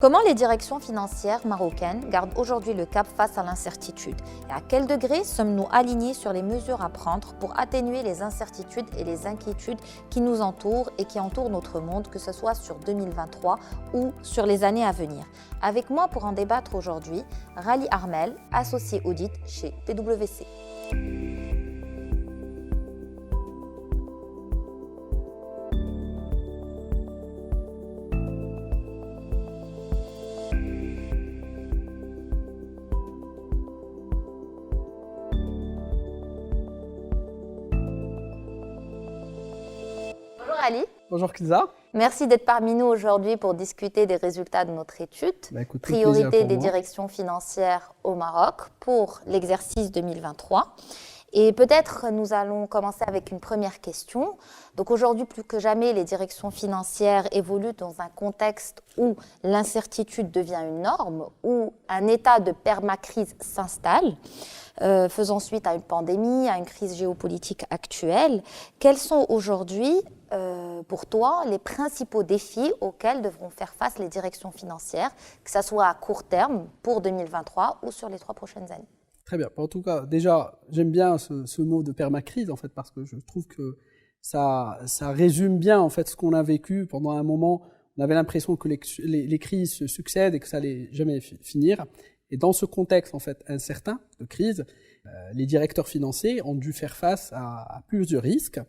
Comment les directions financières marocaines gardent aujourd'hui le cap face à l'incertitude? Et à quel degré sommes-nous alignés sur les mesures à prendre pour atténuer les incertitudes et les inquiétudes qui nous entourent et qui entourent notre monde, que ce soit sur 2023 ou sur les années à venir? Avec moi pour en débattre aujourd'hui, Rally Armel, associé audit chez PwC. Bonjour Ali. Bonjour Kilza. Merci d'être parmi nous aujourd'hui pour discuter des résultats de notre étude, Écoute, priorité des directions financières au Maroc pour l'exercice 2023. Et peut-être nous allons commencer avec une première question. Donc aujourd'hui, plus que jamais, les directions financières évoluent dans un contexte où l'incertitude devient une norme, où un état de permacrise s'installe, faisant suite à une pandémie, à une crise géopolitique actuelle. Quels sont aujourd'hui, pour toi, les principaux défis auxquels devront faire face les directions financières, que ce soit à court terme pour 2023 ou sur les 3 prochaines années? Très bien. En tout cas, déjà, j'aime bien ce mot de permacrise, en fait, parce que je trouve que ça résume bien, en fait, ce qu'on a vécu pendant un moment. On avait l'impression que les crises se succèdent et que ça allait jamais finir. Et dans ce contexte, en fait, incertain de crise, les directeurs financiers ont dû faire face à plusieurs risques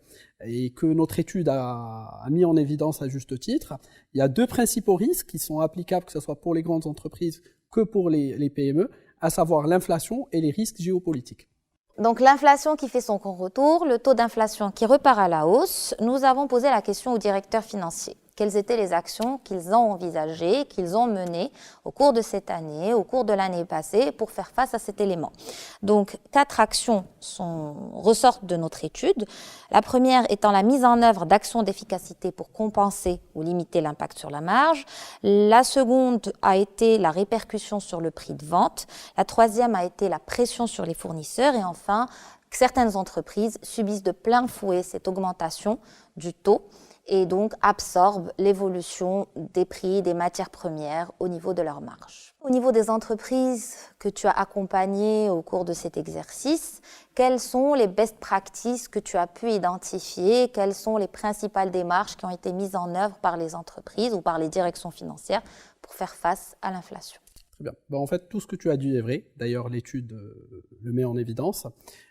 et que notre étude a mis en évidence à juste titre. Il y a 2 principaux risques qui sont applicables, que ce soit pour les grandes entreprises que pour les PME, à savoir l'inflation et les risques géopolitiques. Donc l'inflation qui fait son grand retour, le taux d'inflation qui repart à la hausse. Nous avons posé la question aux directeurs financiers. Quelles étaient les actions qu'ils ont envisagées, qu'ils ont menées au cours de cette année, au cours de l'année passée, pour faire face à cet élément. Donc 4 actions ressortent de notre étude. La première étant la mise en œuvre d'actions d'efficacité pour compenser ou limiter l'impact sur la marge. La seconde a été la répercussion sur le prix de vente. La troisième a été la pression sur les fournisseurs. Et enfin, certaines entreprises subissent de plein fouet cette augmentation du taux et donc absorbent l'évolution des prix des matières premières au niveau de leur marge. Au niveau des entreprises que tu as accompagnées au cours de cet exercice, quelles sont les best practices que tu as pu identifier? Quelles sont les principales démarches qui ont été mises en œuvre par les entreprises ou par les directions financières pour faire face à l'inflation? Très bien. En fait, tout ce que tu as dit est vrai. D'ailleurs, l'étude le met en évidence.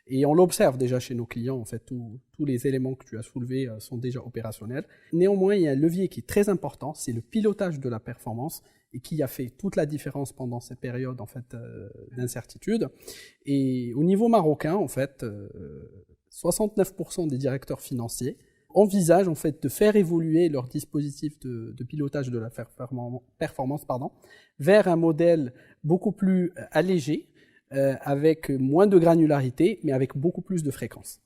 Et on l'observe déjà chez nos clients. En fait, tous les éléments que tu as soulevés sont déjà opérationnels. Néanmoins, il y a un levier qui est très important, c'est le pilotage de la performance et qui a fait toute la différence pendant ces périodes en fait, d'incertitude. Et au niveau marocain, en fait, 69% des directeurs financiers envisagent en fait de faire évoluer leur dispositif de pilotage de la performance vers un modèle beaucoup plus allégé, avec moins de granularité, mais avec beaucoup plus de fréquence.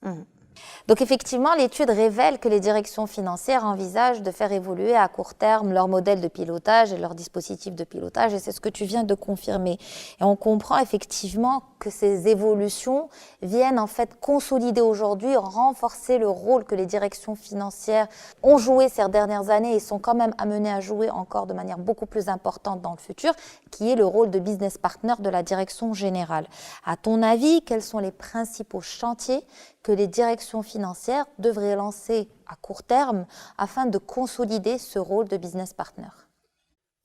Donc effectivement, l'étude révèle que les directions financières envisagent de faire évoluer à court terme leur modèle de pilotage et leur dispositif de pilotage, et c'est ce que tu viens de confirmer. Et on comprend effectivement que ces évolutions viennent en fait consolider aujourd'hui, renforcer le rôle que les directions financières ont joué ces dernières années et sont quand même amenées à jouer encore de manière beaucoup plus importante dans le futur, qui est le rôle de business partner de la direction générale. À ton avis, quels sont les principaux chantiers que les directions financières devraient lancer à court terme afin de consolider ce rôle de business partner?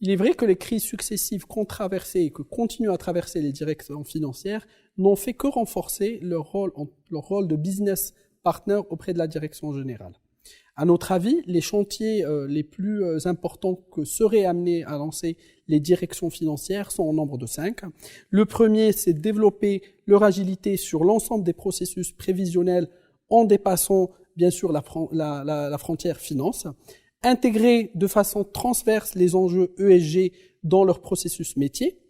Il est vrai que les crises successives qu'ont traversées et que continuent à traverser les directions financières n'ont fait que renforcer leur rôle de business partner auprès de la direction générale. À notre avis, les chantiers les plus importants que seraient amenés à lancer les directions financières sont au nombre de 5. Le premier, c'est de développer leur agilité sur l'ensemble des processus prévisionnels en dépassant bien sûr la frontière finance. Intégrer de façon transverse les enjeux ESG dans leur processus métier.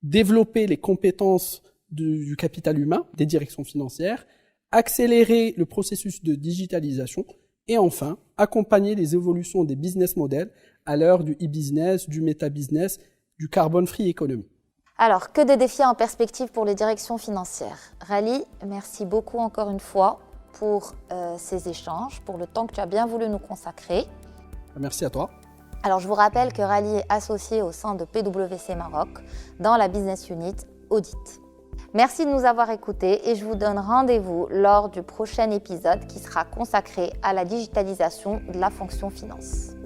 Développer les compétences du capital humain des directions financières. Accélérer le processus de digitalisation. Et enfin, accompagner les évolutions des business models à l'heure du e-business, du meta-business, du carbon-free economy. Alors, que de défis en perspective pour les directions financières. Rally, merci beaucoup encore une fois pour ces échanges, pour le temps que tu as bien voulu nous consacrer. Merci à toi. Alors je vous rappelle que Rally est associé au sein de PwC Maroc dans la Business Unit Audit. Merci de nous avoir écoutés et je vous donne rendez-vous lors du prochain épisode qui sera consacré à la digitalisation de la fonction finance.